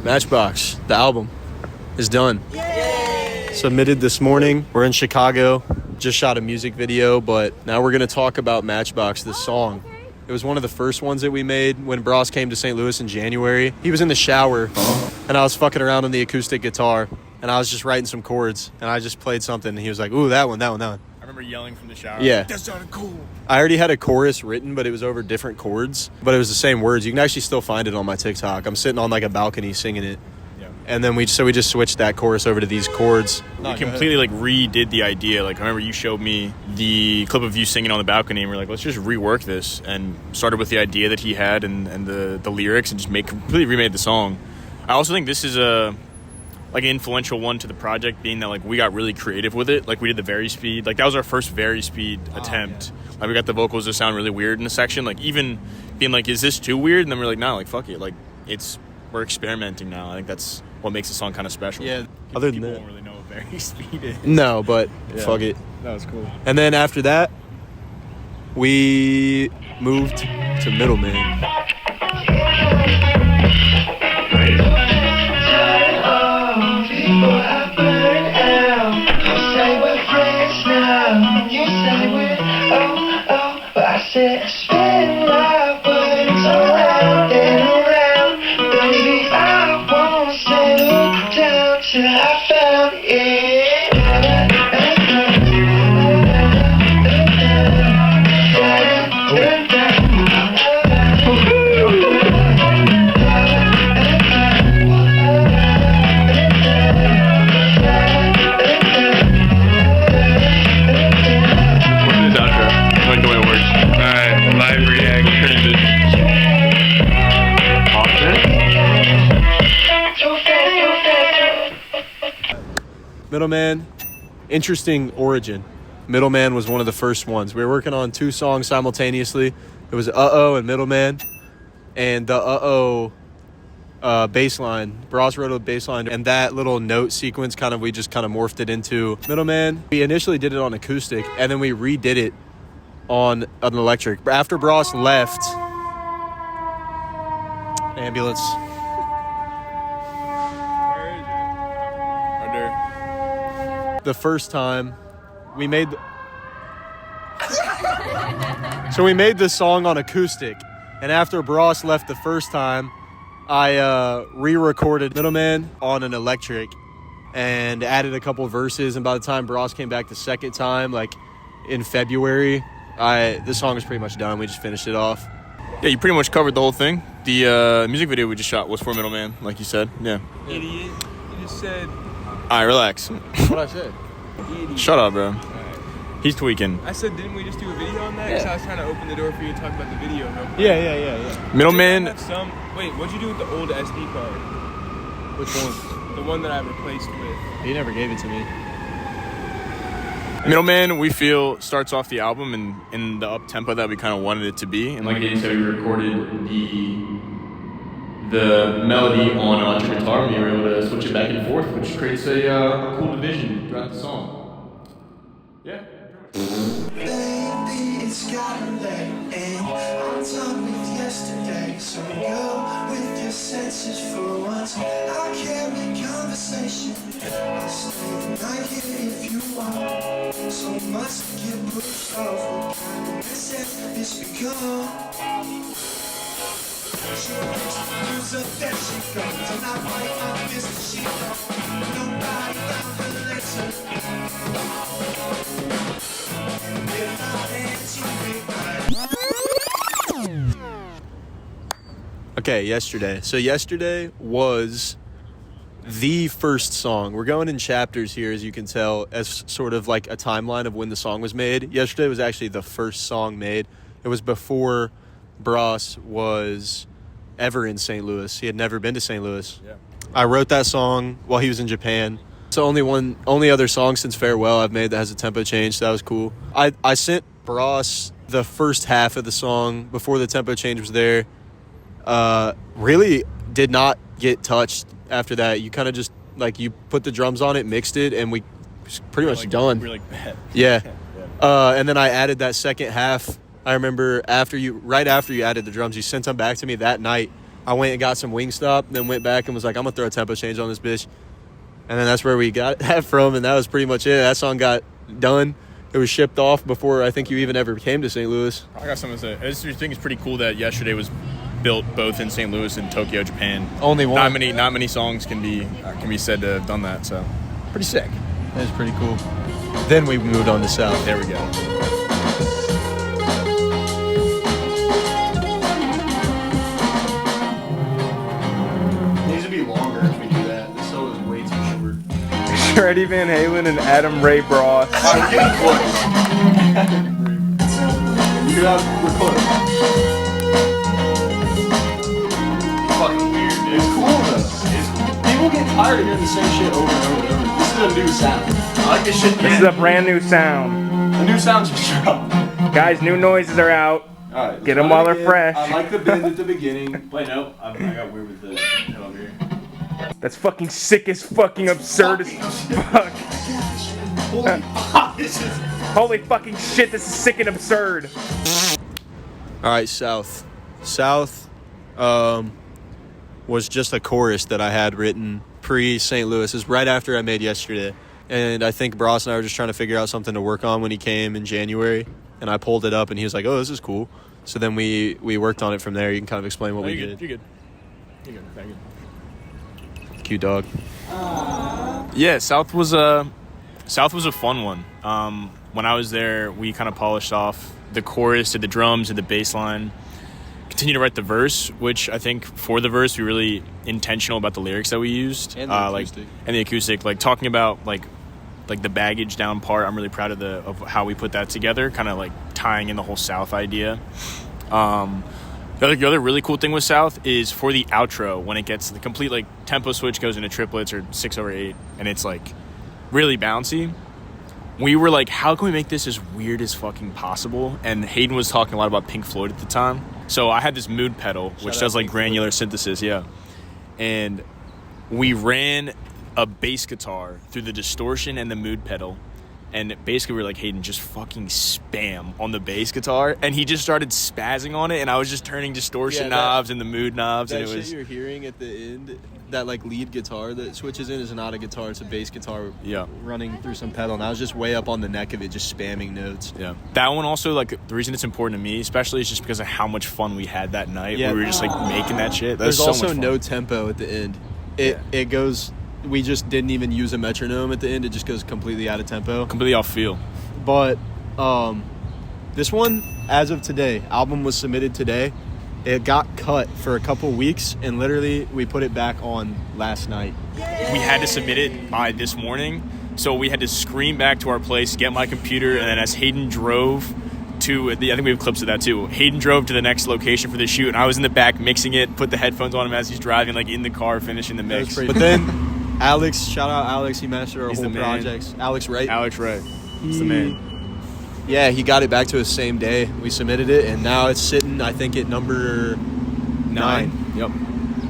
Matchbox, the album, is done. Yay! Submitted this morning. We're in Chicago. Just shot a music video, but now we're going to talk about Matchbox, this song. It was one of the first ones that we made when Bros came to St. Louis in January. He was in the shower, and I was fucking around on the acoustic guitar, and I was just writing some chords, and I just played something, and he was like, ooh, that one. I remember yelling from the shower. Yeah. That sounded cool. I already had a chorus written, but it was over different chords, but it was the same words. You can actually still find it on my TikTok. I'm sitting on like a balcony singing it. Yeah. And then we just switched that chorus over to these chords. We completely like redid the idea. Like I remember you showed me the clip of you singing on the balcony, and we're like, let's just rework this, and started with the idea that he had and the lyrics, and just completely remade the song. I also think this is like an influential one to the project, being that like we got really creative with it. Like we did the very speed. Like that was our first very speed attempt. Yeah. Like we got the vocals to sound really weird in the section. Like even being like, is this too weird? And then we're like, nah, like fuck it. Like we're experimenting now. I think that's what makes the song kind of special. Yeah. Other than people that, don't really know what very speed is. No, but fuck it. That was cool. And then after that, we moved to Middleman. Middleman, interesting origin. Middleman was one of the first ones. We were working on 2 songs simultaneously. It was Uh-Oh and Middleman. And the Uh-Oh bass line, Bros wrote a bass line, and that little note sequence we just morphed it into Middleman. We initially did it on acoustic, and then we redid it on an electric. After Bros left, ambulance. The first time we made so we made this song on acoustic, and after Bros left the first time, I re-recorded Middleman on an electric and added a couple verses, and by the time Bros came back the second time, like in February, this song was pretty much done. We just finished it off. Yeah, you pretty much covered the whole thing. The music video we just shot was for Middleman, like you said. Yeah. Idiot. You just said... All right, relax. What'd I say? Idiot. Shut up, bro. He's tweaking. I said, didn't we just do a video on that? Because I was trying to open the door for you to talk about the video. Yeah. Middleman. Wait, what'd you do with the old SD card? Which one? The one that I replaced with. He never gave it to me. Middleman, we feel, starts off the album in the up-tempo that we kind of wanted it to be. And like Aiden said, we recorded the melody on electric guitar, and we were able to switch it back and forth, which creates a cool division throughout the song. Yeah. Baby, it's gotten late, and I'm done with yesterday. So go with your senses for once. I can't make conversation. I'll stay the night here if you want. So much to get pushed off. What kind of mess has this become? She picks the blues up, there she goes. And I bite on this, she don't. Nobody found her later. And if I answer me right. Okay, yesterday. So yesterday was the first song. We're going in chapters here, as you can tell, as sort of like a timeline of when the song was made. Yesterday was actually the first song made. It was before Bros was ever in St. Louis. He had never been to St. Louis. Yeah. I wrote that song while he was in Japan. It's the only other song since Farewell I've made that has a tempo change, so that was cool. I sent Bros the first half of the song before the tempo change was there. Really did not get touched after that. You kind of just, like, you put the drums on it, mixed it, and we pretty much done. We're like bad. Yeah. And then I added that second half. I remember right after you added the drums, you sent them back to me that night, I went and got some Wingstop, then went back and was like, I'm going to throw a tempo change on this bitch. And then that's where we got that from, and that was pretty much it. That song got done. It was shipped off before I think you even ever came to St. Louis. I got something to say. I just think it's pretty cool that Yesterday was built both in St. Louis and Tokyo, Japan. Only one. Not many songs can be said to have done that, so pretty sick. That was pretty cool. Then we moved on to South. There we go. It needs to be longer if we do that. This song is way too short. Freddie Van Halen and Adam Ray Ross. I'm getting close. We're close. Fucking weird, dude. It's cool though. It's cool. People get tired of hearing the same shit over and over and over. This is a new sound. I like this shit. This is a brand new sound. A new sound just dropped. Guys, new noises are out. All right, Get them while they're fresh. I like the bend at the beginning. Wait, no, I got weird with the head over here. That's fucking sick as fucking absurd as fuck. Holy fuck, this is... Holy fucking shit, this is sick and absurd. All right, South. South was just a chorus that I had written pre-St. Louis. It's right after I made Yesterday. And I think Bros and I were just trying to figure out something to work on when he came in January. And I pulled it up, and he was like, oh, this is cool. So then we worked on it from there. You can kind of explain what we did. You're good. Thank you. Cute dog. Yeah, South was a fun one. When I was there, we kind of polished off the chorus, did the drums, did the bass line, continued to write the verse, which I think for the verse we were really intentional about the lyrics that we used, And the acoustic. and the acoustic, like talking about like the baggage down part. I'm really proud of how we put that together, kind of like tying in the whole South idea. The other really cool thing with South is for the outro, when it gets the complete like tempo switch goes into triplets or 6/8, and it's like really bouncy. We were like, how can we make this as weird as fucking possible? And Hayden was talking a lot about Pink Floyd at the time. So I had this mood pedal, which does like granular synthesis, yeah. And we ran a bass guitar through the distortion and the mood pedal. And basically we were like, Hayden, just fucking spam on the bass guitar. And he just started spazzing on it, and I was just turning distortion knobs and the mood knobs. That and it shit was you're hearing at the end, that like lead guitar that switches in is not a guitar, it's a bass guitar running through some pedal. And I was just way up on the neck of it, just spamming notes. Yeah. That one also, like, the reason it's important to me, especially, is just because of how much fun we had that night. Yeah. We were just, like, making that shit. There's also no tempo at the end. It goes... We just didn't even use a metronome at the end. It just goes completely out of tempo. Completely off feel. But this one, as of today, album was submitted today. It got cut for a couple weeks, and literally we put it back on last night. We had to submit it by this morning, so we had to scream back to our place, get my computer, and then as Hayden drove to I think we have clips of that too. Hayden drove to the next location for the shoot, and I was in the back mixing it, put the headphones on him as he's driving, like in the car, finishing the mix. But then Alex, shout out Alex, he mastered our whole projects. Alex Wright. He's the man. Yeah, he got it back to us same day. We submitted it, and now it's sitting, I think, at number 9. Yep.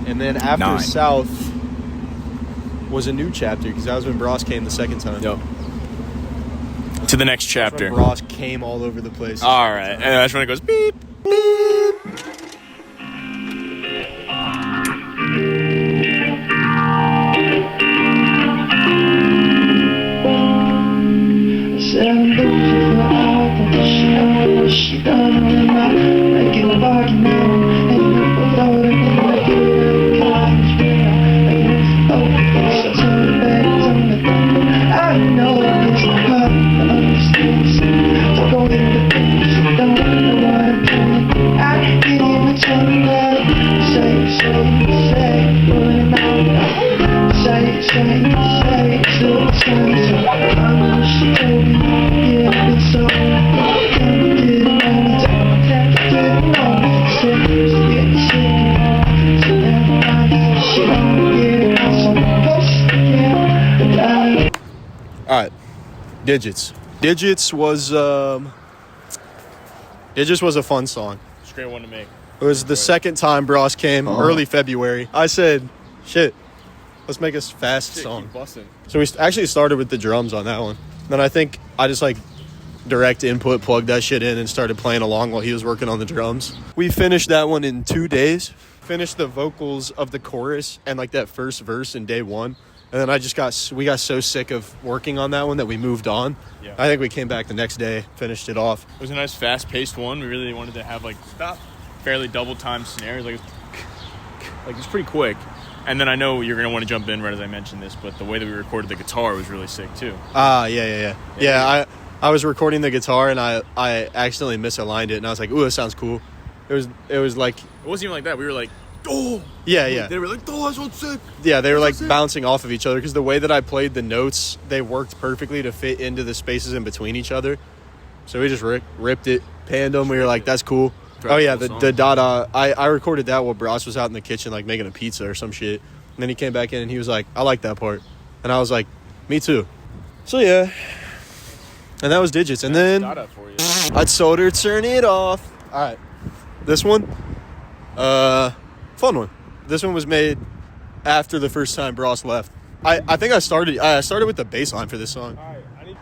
And then after South was a new chapter, because that was when Bros came the second time. Yep. To the next chapter. That's when Bros came all over the place. All right. And that's when it goes beep, beep. Said I'm looking for all the shit. She done with my making a bargain now. And you know it ain't like it. College real. So turn back to me. I know it's hard to understand. So go in the things you don't know what I'm doing. I can't even turn that. Say, pulling out. Say, till it's time. I know she told me. Alright, Digits. Digits was a fun song. It's a great one to make. It was the second time Bros came, early February. I said, shit, let's make a fast song. So we actually started with the drums on that one. Then I think I just like direct input, plugged that shit in, and started playing along while he was working on the drums. We finished that one in 2 days. finished the vocals of the chorus and like that first verse in day one. And then we got so sick of working on that one that we moved on. Yeah. I think we came back the next day, finished it off. It was a nice fast-paced one. We really wanted to have like fairly double-time snares. Like it's pretty quick. And then I know you're going to want to jump in right as I mentioned this, but the way that we recorded the guitar was really sick too. Yeah, I was recording the guitar and I accidentally misaligned it and I was like, ooh, that sounds cool. It was like... It wasn't even like that. We were like, oh! Yeah. They were like, oh, that's what's sick. Yeah, they were like bouncing off of each other because the way that I played the notes, they worked perfectly to fit into the spaces in between each other. So we just ripped it, panned them. We were like, that's cool. Oh, yeah, the Dada. I recorded that while Bros was out in the kitchen, like, making a pizza or some shit. And then he came back in and he was like, I like that part. And I was like, me too. So, yeah. And that was Digits. And then I told her, turn it off. All right. This one, fun one. This one was made after the first time Bros left. I think I started with the bass line for this song.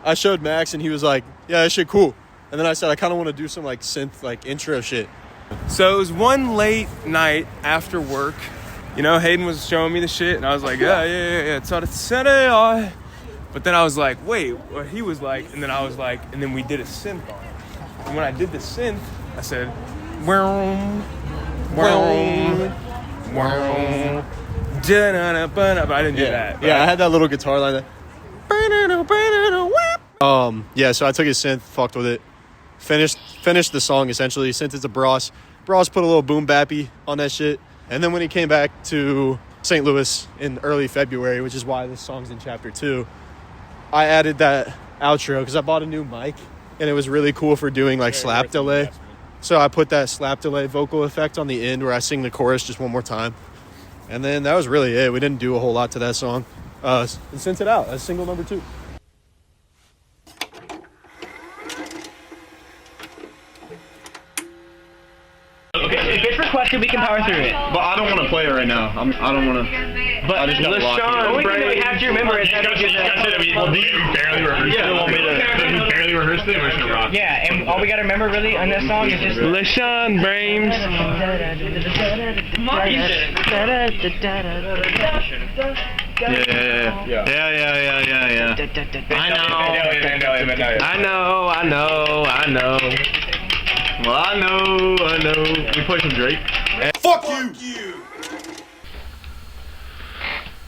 I showed Max and he was like, yeah, that shit cool. And then I said, I kind of want to do some like synth, like intro shit. So it was one late night after work. You know, Hayden was showing me the shit and I was like, yeah. So I said it. But then I was like, wait, what he was like, and then I was like, and then we did a synth on it. And when I did the synth, I said, vroom, vroom, vroom, but I didn't do that. Yeah, I had that little guitar line. So I took his synth, fucked with it, finished the song essentially. Since it's a Bros put a little boom bappy on that shit. And then when he came back to St. Louis in early February, which is why this song's in chapter 2, I added that outro because I bought a new mic and it was really cool for doing like slap delay. So I put that slap delay vocal effect on the end where I sing the chorus just one more time. And then that was really it. We didn't do a whole lot to that song. And sent it out as single number 2. If it's requested, we can power through it. But I don't want to play it right now. I don't want to. But I just got locked. we have to remember is that Well, you barely rehearsed it. Want me to barely rehearsed it? We're just gonna rock. yeah, and all we gotta remember really on this song is just LaShawn Brames. I know. Well, I know. We play some Drake. Fuck you!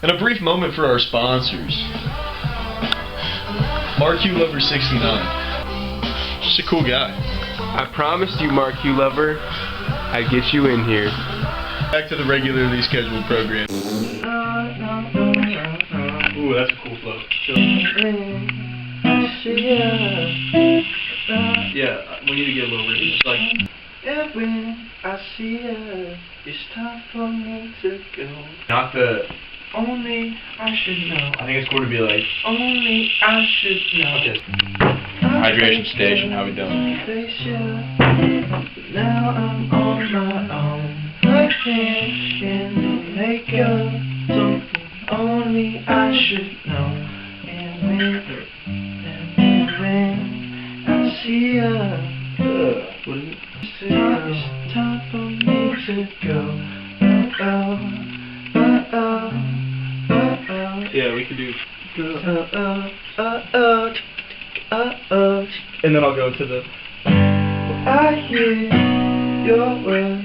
And a brief moment for our sponsors. marQ Lover 69. Just a cool guy. I promised you, marQ Lover, I'd get you in here. Back to the regularly scheduled program. Ooh, that's a cool flow. Yeah, we need to get a little rhythm. It's like, when I see her, it's time for me to go. not the. Only I should know. I think it's cool to be like. Only I should know. Okay. Hydration station. How we doing? Now I'm on my own. I can't in the makeup. Something only I should know. And when I see her, what is it? It's time for me to go. Yeah, we could do. And then I'll go to the... I hear your words.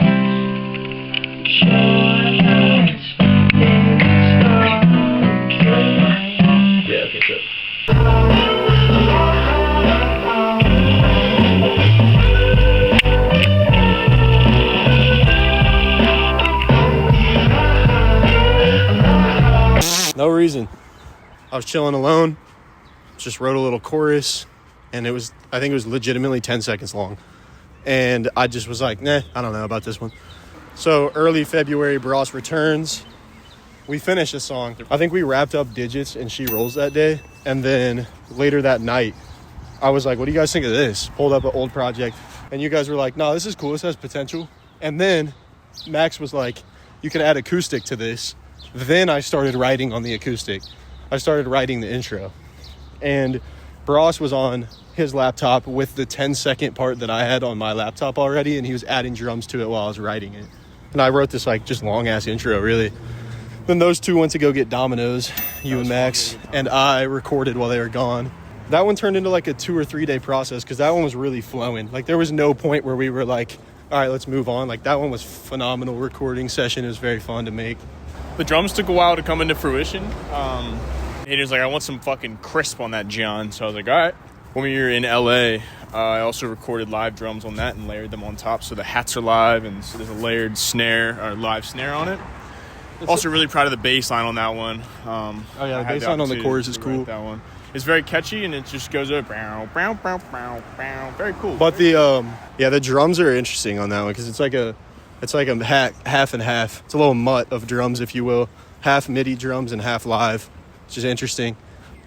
Showing eyes in the stars. Yeah, okay, so... No reason. I was chilling alone, just wrote a little chorus, and I think it was legitimately 10 seconds long. And I just was like, nah, I don't know about this one. So early February, Bros returns. We finished a song. I think we wrapped up Digits and She Rolls that day. And then later that night, I was like, what do you guys think of this? Pulled up an old project. And you guys were like, no, this is cool. This has potential. And then Max was like, you can add acoustic to this. Then I started writing on the acoustic. I started writing the intro. And Bros was on his laptop with the 10-second part that I had on my laptop already, and he was adding drums to it while I was writing it. And I wrote this like just long ass intro, really. Then those two went to go get Domino's, you and Max, and I recorded while they were gone. That one turned into like a 2 or 3 day process because that one was really flowing. Like there was no point where we were like, all right, let's move on. Like that one was phenomenal recording session. It was very fun to make. The drums took a while to come into fruition. He was like, I want some fucking crisp on that, John. So I was like, all right. When we were in LA, I also recorded live drums on that and layered them on top. So the hats are live, and so there's a layered snare or live snare on it. Also really proud of the bass line on that one. Oh yeah, the bass line on the chorus is cool. That one. It's very catchy, and it just goes over. Very cool. But the drums are interesting on that one because it's like a half and half. It's a little mutt of drums, if you will. Half MIDI drums and half live, which is interesting.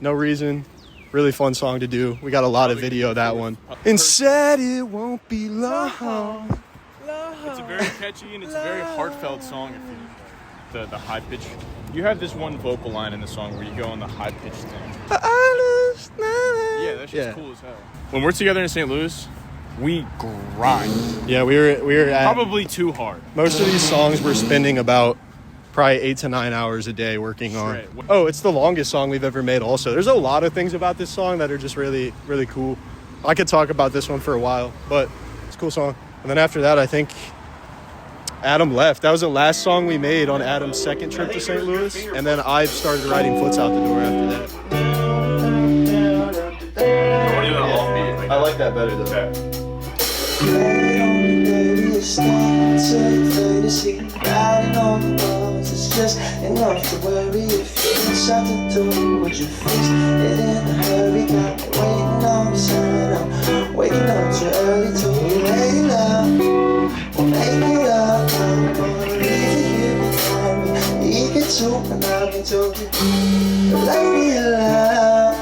No reason. Really fun song to do. We got a lot of video of that one. And said it won't be long. It's a very catchy and it's a very heartfelt song. If you the high pitch. You have this one vocal line in the song where you go on the high pitch thing. Yeah, that's just cool as hell. When we're together in St. Louis, we grind. Yeah, we were at probably too hard. Most of these songs we're spending about probably 8 to 9 hours a day working on. Right. Oh, it's the longest song we've ever made also. There's a lot of things about this song that are just really, really cool. I could talk about this one for a while, but it's a cool song. And then after that, I think Adam left. That was the last song we made on Adam's second trip to St. Louis. And then I started writing Foots Out the Door after that. I like that better than that. It's just enough to worry. If you inside the door, would you fix it in a hurry? Got me waiting on the sign. I'm waking up too early to be late up. Well, make it up. I'm gonna leave it here behind me. Leave it too, and I'll be talking. Let me alone.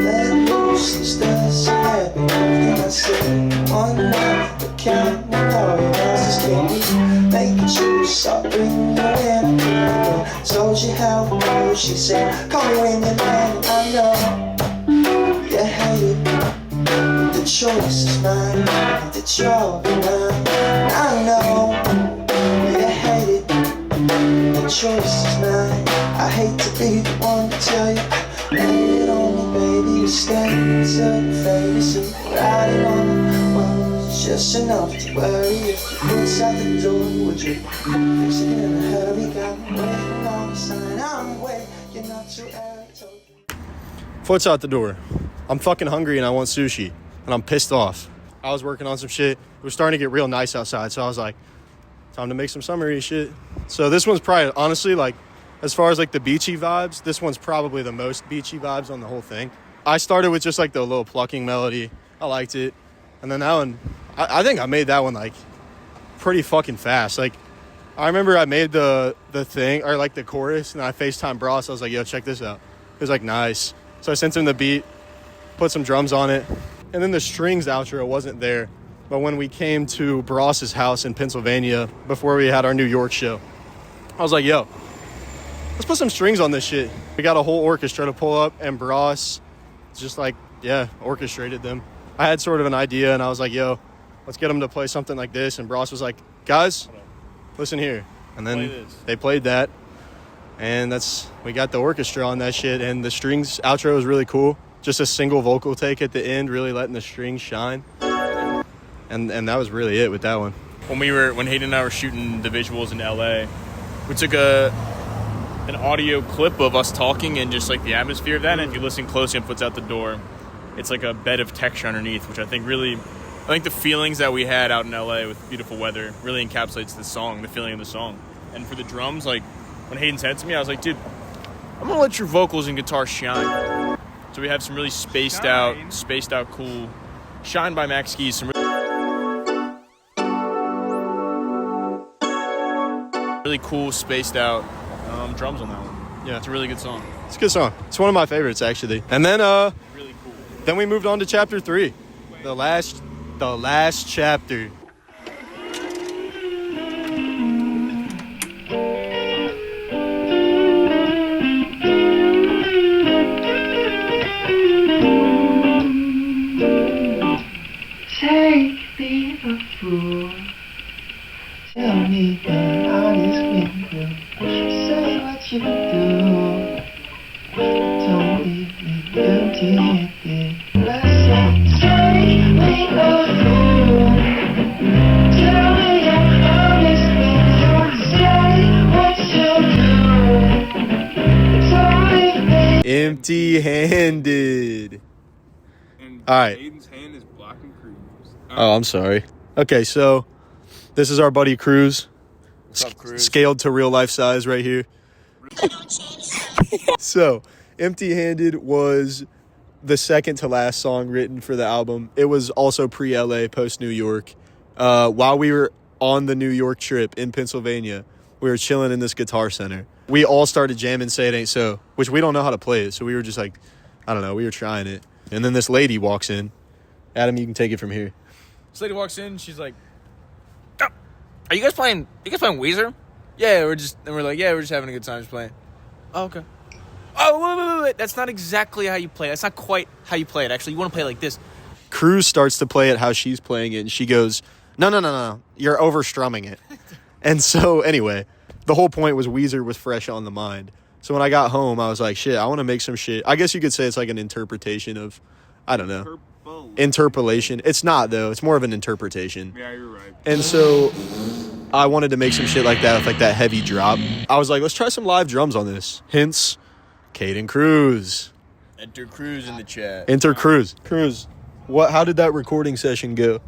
Let loose, there's happy. Can I say one night? Counting all your losses, baby. Make a choice, I'll bring you in. Told you how it goes, she said, call me when you're mad. I know you hate it, but the choice is mine. That you're mine. I know you hate it, the choice is mine. I hate to be the one to tell you, lay it on me, baby. You stay until your favorite suit, riding on the just enough to worry. If you inside the door, would you fix it in a hurry? Got me waiting on the sign. I'm waking up too early. Foots out the door. I'm fucking hungry and I want sushi. And I'm pissed off. I was working on some shit. It was starting to get real nice outside. So I was like, time to make some summery shit. So this one's probably, honestly, like, as far as like the beachy vibes, this one's probably the most beachy vibes on the whole thing. I started with just like the little plucking melody. I liked it. And then that one, I think I made that one like pretty fucking fast. Like I remember I made the thing or like the chorus and I FaceTime Bros. I was like, yo, check this out. It was like nice. So I sent him the beat, put some drums on it. And then the strings outro wasn't there. But when we came to Bros's house in Pennsylvania before we had our New York show, I was like, yo, let's put some strings on this shit. We got a whole orchestra to pull up and Bros just like, yeah, orchestrated them. I had sort of an idea and I was like, yo, let's get them to play something like this. And Bros was like, guys, listen here. And then they played that. And we got the orchestra on that shit. And the strings outro was really cool. Just a single vocal take at the end, really letting the strings shine. And that was really it with that one. When Hayden and I were shooting the visuals in LA, we took an audio clip of us talking and just like the atmosphere of that. And if you listen closely and Foots Out the Door, it's like a bed of texture underneath, which I think the feelings that we had out in LA with beautiful weather really encapsulates the song, the feeling of the song. And for the drums, like when Hayden said to me, I was like, dude, I'm gonna let your vocals and guitar shine. So we have some really spaced out cool Shine by Max Skees, some really cool spaced out drums on that one. Yeah, it's a really good song. It's a good song. It's one of my favorites actually. And then really cool. Then we moved on to chapter 3. The last chapter. empty-handed. Let's say we are through. Tell me you're honest when you say what you do. It's only been Empty-handed. And All right. Aiden's hand is blocking Cruz. Oh, I'm sorry. Okay, so this is our buddy Cruz. What's up, Cruz? Scaled to real life size right here. So, Empty-Handed was the second to last song written for the album. It was also pre-LA, post-New York. While we were on the New York trip in Pennsylvania, we were chilling in this Guitar Center. We all started jamming Say It Ain't So, which we don't know how to play it. So we were just like, I don't know, we were trying it. And then this lady walks in. Adam, you can take it from here. This lady walks in. She's like, "Oh, are you guys playing? You guys playing Weezer?" Yeah, we're just having a good time just playing. Oh, okay. Oh, wait. That's not exactly how you play it. That's not quite how you play it. Actually, you want to play it like this. Cruz starts to play it how she's playing it, and she goes, No. You're overstrumming it. And so, anyway, the whole point was Weezer was fresh on the mind. So when I got home, I was like, shit, I want to make some shit. I guess you could say it's like an interpretation of, I don't know, interpolation. It's not, though. It's more of an interpretation. Yeah, you're right. And so I wanted to make some shit like that with like that heavy drop. I was like, let's try some live drums on this. Hence, Caden Cruz. Enter Cruz in the chat. Enter Cruz. Cruz, how did that recording session go?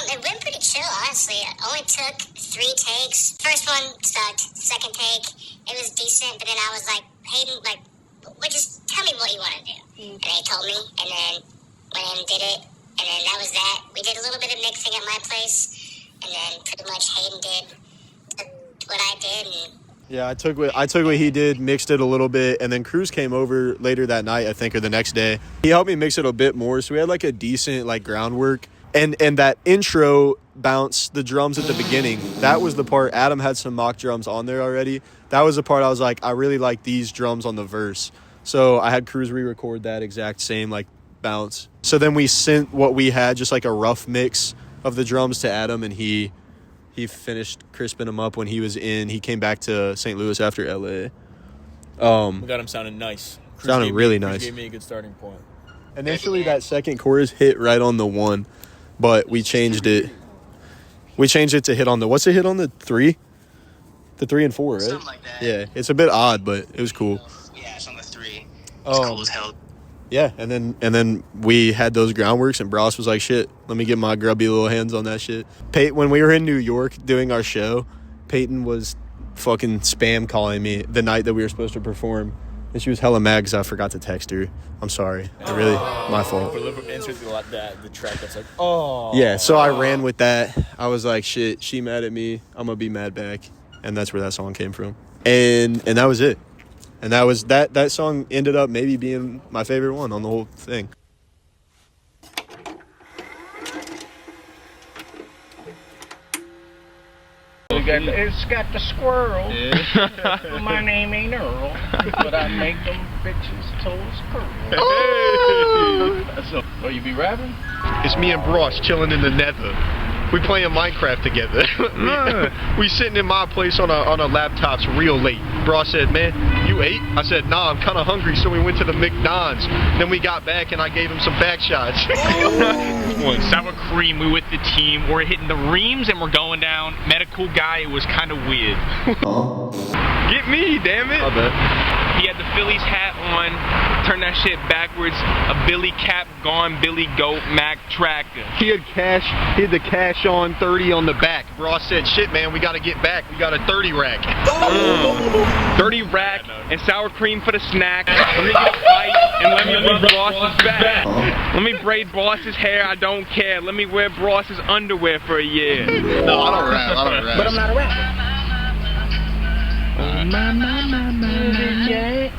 It went pretty chill, honestly. It only took 3 takes. First one sucked. Second take, it was decent, but then I was like, Hayden, like, just tell me what you want to do. And they told me, and then went in and did it, and then that was that. We did a little bit of mixing at my place, and then pretty much Hayden did what I did, and Yeah, I took what he did, mixed it a little bit, and then Cruz came over later that night, I think, or the next day. He helped me mix it a bit more, so we had like a decent like groundwork. And that intro bounce, the drums at the beginning, that was the part. Adam had some mock drums on there already. That was the part I was like, I really like these drums on the verse. So I had Cruz re-record that exact same like bounce. So then we sent what we had, just like a rough mix of the drums to Adam, and he finished crisping them up when he was in. He came back to St. Louis after LA. We got him sounding nice. Sounded really nice. Cruz gave me a good starting point. Initially, that second chorus hit right on the 1, but we changed it. We changed it to hit on the, what's it hit on the 3? The 3 and 4, right? something like that. Yeah, it's a bit odd, but it was cool. Yeah, it's on the 3. It's cool as hell. Yeah, and then we had those groundworks, and Bros was like, shit, let me get my grubby little hands on that shit. When we were in New York doing our show, Peyton was fucking spam calling me the night that we were supposed to perform, and she was hella mad because I forgot to text her. I'm sorry. Really, my fault. Insert the track that's like, oh. Yeah, so I ran with that. I was like, shit, she mad at me, I'm gonna be mad back. And that's where that song came from. And that was it. And that was that song ended up maybe being my favorite one on the whole thing. It's got the squirrel. Yeah. My name ain't Earl, but I make them bitches' toes curl. Oh, you be rapping? It's me and Bros chilling in the nether. We playing Minecraft together. we sitting in my place on a laptops real late. Bros said, man, you ate? I said, nah, I'm kind of hungry, so we went to the McDonald's. Then we got back and I gave him some back shots. Sour cream, we with the team. We're hitting the reams and we're going down. Met a cool guy, it was kind of weird. Get me, damn it. I bet. He had the Phillies hat on, turned that shit backwards. A Billy cap gone, Billy goat, Mac tractor. He had the cash on 30 on the back. Ross said, shit, man, we got to get back. We got a 30 rack. 30 rack and sour cream for the snack. Let me get a fight and let me rub Boss's back. Let me braid Boss's hair, I don't care. Let me wear Boss's underwear for a year. No, I don't rap. But I'm not a rapper. Oh, my, yeah.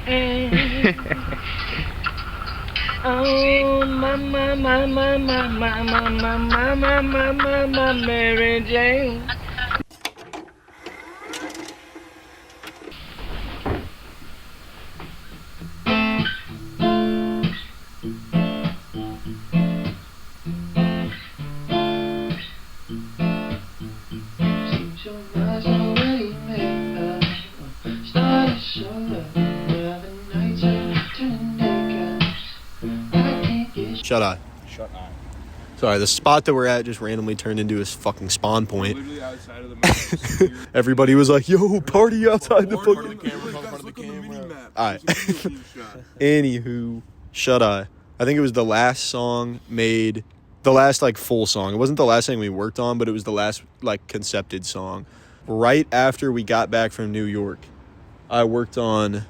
Oh, my, Mary Jane. Seems your mind's already made up. Started to show up. Where the nights are turning naked. Shut Eye. Shut eye. Sorry, the spot that we're at just randomly turned into his fucking spawn point. Literally outside of the map. Everybody was like, yo, party outside the fucking... Guys, look on the mini-map. All right. There's a video shot. Anywho, Shut Eye. I think it was the last song made, the last like full song. It wasn't the last thing we worked on, but it was the last like concepted song. Right after we got back from New York, I worked on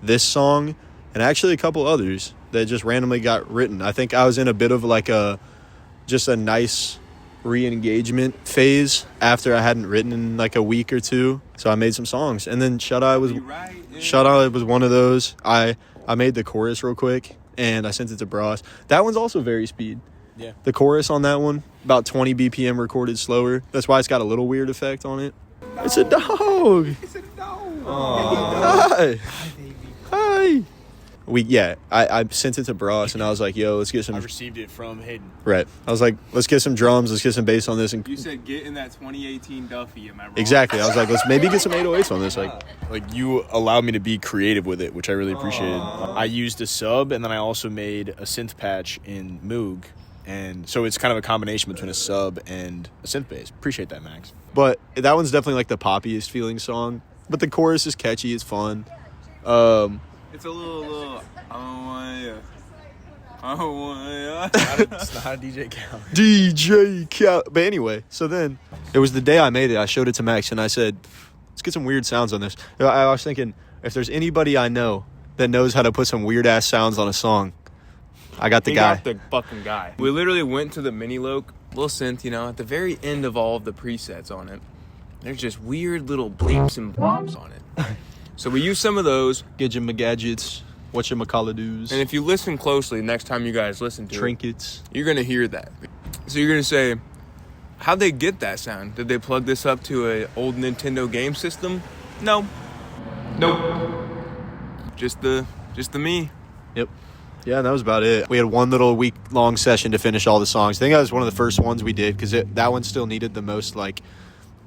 this song and actually a couple others that just randomly got written. I think I was in a bit of like just a nice re-engagement phase after I hadn't written in like a week or two. So I made some songs. And then Shut Eye was one of those. I made the chorus real quick and I sent it to Bros. That one's also very speed. Yeah. The chorus on that one, about 20 BPM recorded slower. That's why it's got a little weird effect on it. It's a dog. It's a dog. Hi. Hi. I sent it to Bros and I was like, yo, let's get some... I received it from Hayden. Right. I was like, let's get some drums, let's get some bass on this. And You said get in that 2018 Duffy, am I wrong? exactly. I was like, let's maybe get some 808s on this. Like, you allowed me to be creative with it, which I really appreciated. I used a sub, and then I also made a synth patch in Moog. And so it's kind of a combination between a sub and a synth bass. Appreciate that, Max. But that one's definitely like the poppiest feeling song. But the chorus is catchy, it's fun. It's a little, I don't want It's not DJ Khaled. DJ Cal. But anyway, so then it was the day I made it. I showed it to Max and I said, let's get some weird sounds on this. I was thinking, if there's anybody I know that knows how to put some weird ass sounds on a song, I got the guy. Got the fucking guy. We literally went to the mini loc, little synth, at the very end of all of the presets on it. There's just weird little bleeps and blobs on it. So we used some of those. Gadgets, whatchamacalladoo's. And if you listen closely, next time you guys listen to Trinkets. it, you're going to hear that. So you're going to say, how'd they get that sound? Did they plug this up to an old Nintendo game system? No. Nope. Just the me. Yep. Yeah, that was about it. We had one little week-long session to finish all the songs. I think that was one of the first ones we did because that one still needed the most, like,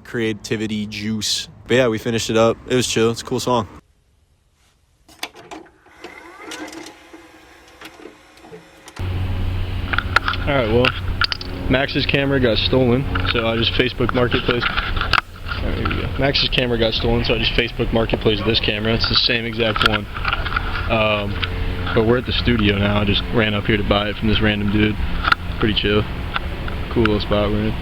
creativity juice. But yeah, we finished it up. It was chill. It's a cool song. All right, well, Max's camera got stolen, so I just Facebook Marketplace. There we go. Max's camera got stolen, so I just Facebook Marketplace this camera. It's the same exact one. But we're at the studio now. I just ran up here to buy it from this random dude. Pretty chill. Cool little spot we're in.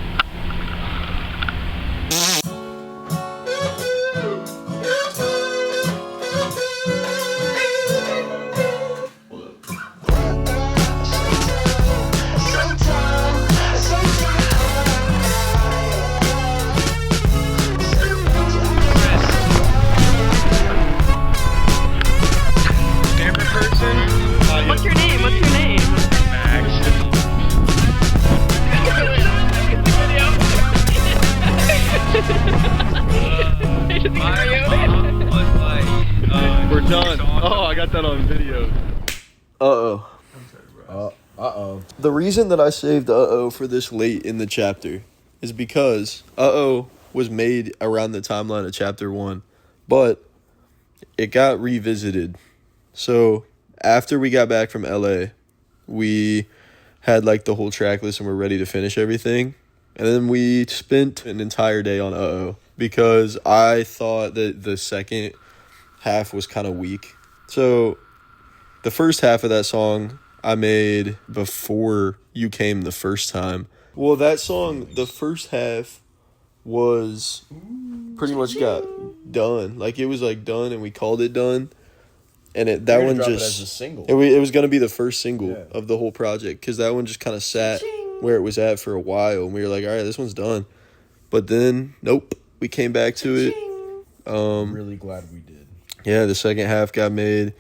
We're done. Oh, I got that on video. Uh-oh. The reason that I saved Uh-oh for this late in the chapter is because Uh-oh was made around the timeline of chapter 1, but it got revisited. So after we got back from LA, we had like the whole track list and we're ready to finish everything. And then we spent an entire day on Uh-Oh because I thought that the second half was kind of weak. So the first half of that song I made before you came the first time. Well, that song, the first half was pretty much got done. Like it was like done and we called it done. And that one just, it as a single. It was going to be the first single of the whole project because that one just kind of sat where it was at for a while. And we were like, all right, this one's done. But then, nope, we came back to it. I'm really glad we did. Yeah, the second half got made.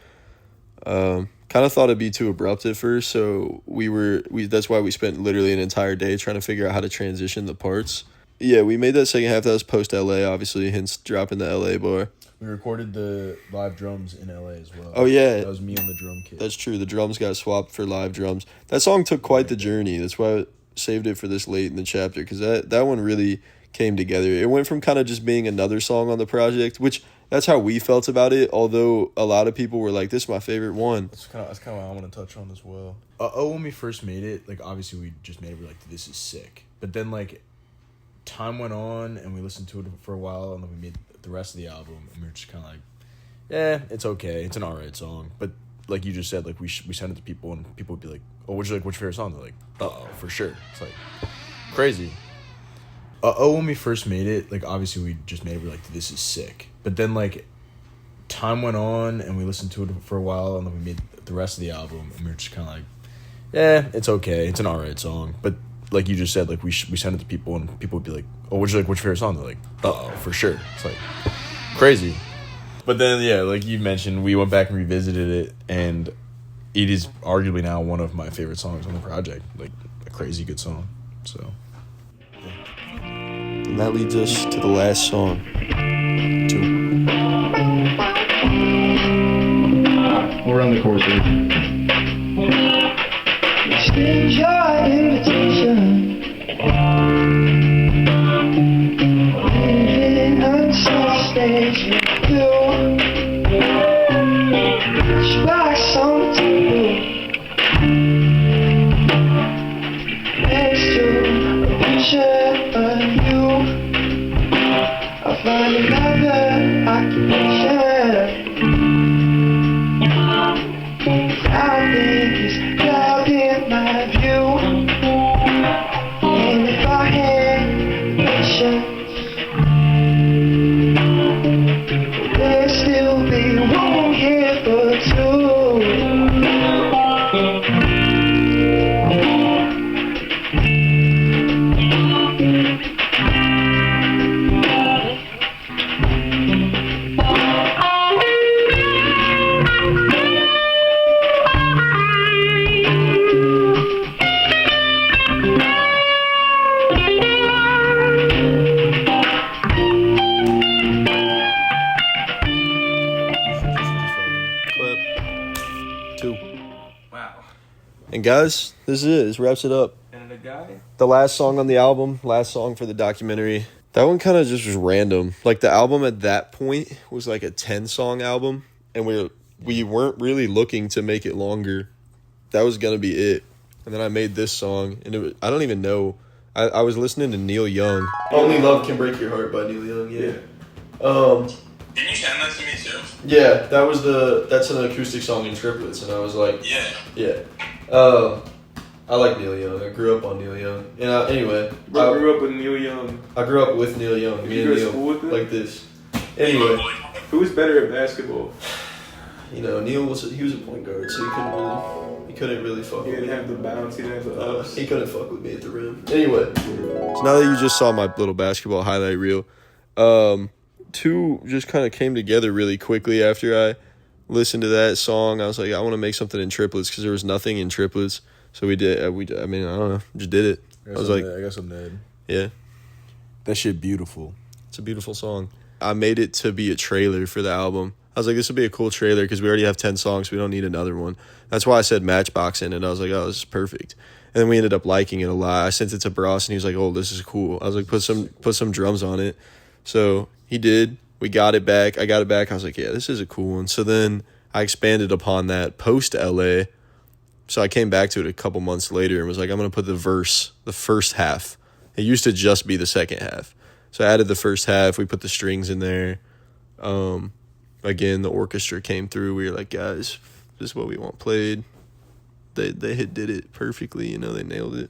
Kind of thought it'd be too abrupt at first, so that's why we spent literally an entire day trying to figure out how to transition the parts. Yeah, we made that second half. That was post LA, obviously, hence dropping the LA bar. We recorded the live drums in LA as well. Oh yeah, that was me on the drum kit. That's true. The drums got swapped for live drums. That song took quite the journey. That's why I saved it for this late in the chapter because that one really came together. It went from kind of just being another song on the project, which That's how we felt about it, although a lot of people were like, this is my favorite one. That's kind of what I want to touch on as well. When we first made it, like, obviously we just made it, we're like, this is sick. But then, like, time went on, and we listened to it for a while, and then we made the rest of the album, and we were just kind of like, yeah, it's okay. It's an alright song. But like you just said, like, we send it to people, and people would be like, oh, what's your favorite song? They're like, uh-oh, for sure. It's like, crazy. When we first made it, like, obviously we just made it, we're like, this is sick. But then, like, time went on, and we listened to it for a while, and then we made the rest of the album, and we were just kind of like, yeah, it's okay. It's an alright song. But like you just said, like, we send it to people, and people would be like, oh, what's your favorite song? They're like, uh-oh, for sure. It's like, crazy. But then, yeah, like you mentioned, we went back and revisited it, and it is arguably now one of my favorite songs on the project. Like, a crazy good song. So, yeah. And that leads us to the last song. 2. We'll run the chorus. Extend your invitation. Living on some stage with you. Matchbox on the table. Next to a picture of you. I'll find another occupation. I think it's clouding my view. And if I had patience, there'd still be room here for two. And guys, this is it. This wraps it up. And the guy? The last song on the album, last song for the documentary. That one kind of just was random. Like, the album at that point was like a 10-song album, and we weren't really looking to make it longer. That was going to be it. And then I made this song, and I don't even know. I was listening to Neil Young. Only Love Can Break Your Heart by Neil Young, yeah. Didn't you send that to me too? Yeah, that's an acoustic song in triplets, and I was like, yeah. I like Neil Young. I grew up on Neil Young. And anyway, I grew up with Neil Young. I grew up with Neil Young. Me and you go to Neil, school with him? like this. Anyway, who's better at basketball? You know, Neil was a point guard, so he couldn't really fuck He with me. didn't have the bounce. He didn't have the ups. He couldn't fuck with me at the rim. Anyway, so now that you just saw my little basketball highlight reel, 2 just kind of came together really quickly after I listened to that song. I was like, I want to make something in triplets because there was nothing in triplets. So we did. I mean, I don't know. Just did it. I was like, I guess I'm dead. Yeah. That shit beautiful. It's a beautiful song. I made it to be a trailer for the album. I was like, this would be a cool trailer because we already have 10 songs. We don't need another one. That's why I said Matchbox in it. I was like, oh, this is perfect. And then we ended up liking it a lot. I sent it to Bros, and he was like, oh, this is cool. I was like, put some drums on it. So he did. We got it back. I got it back. I was like, yeah, this is a cool one. So then I expanded upon that post-LA. So I came back to it a couple months later and was like, I'm going to put the first half. It used to just be the second half. So I added the first half. We put the strings in there. Again, the orchestra came through. We were like, guys, this is what we want played. They did it perfectly. You know, they nailed it.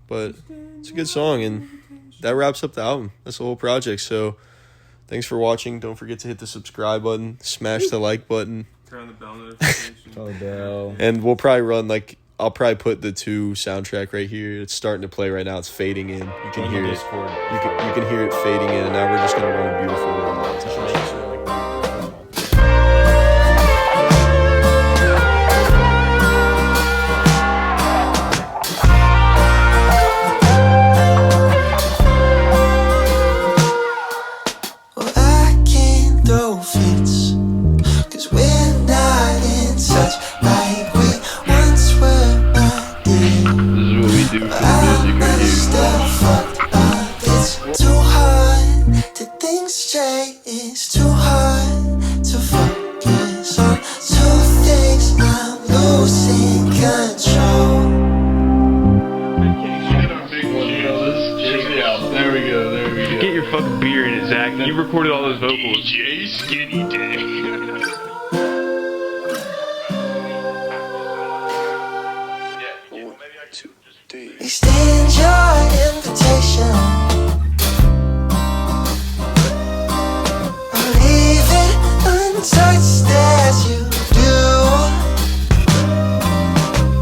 But it's a good song, and that wraps up the album. That's the whole project. So thanks for watching. Don't forget to hit the subscribe button, smash the like button. Turn on the bell notification. Turn on the bell. And we'll probably run, like, I'll probably put the 2 soundtrack right here. It's starting to play right now. It's fading in. You can hear it. You can hear it fading in, and now we're just going to run a beautiful montage. Well, I can throw fits, 'cause we're not in touch like we once were. This is what we do for the music right here. Still fucked up. It's too hard to think straight. control. There we go. Get your fucking beer in it, Zach. You recorded all those vocals. DJ Skinny Dick. Extend your invitation. I'll leave it untouched as you do.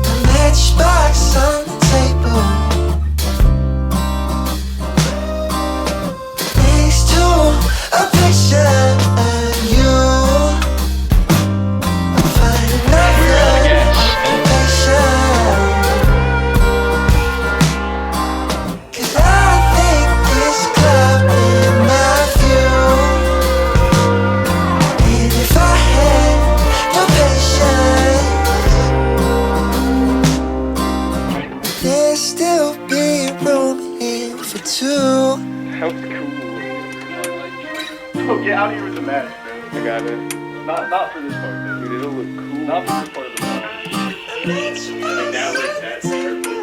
A matchbox on the table next to a picture of you. I'll find another patient. 'Cause I think this club in my view. And if I had no patience, there'd still be room here for two. That was cool. Oh, get out of here with the match, man. I got it. Not for this part, man. Dude, it'll look cool. Not for this part of the song. Like that was that secret.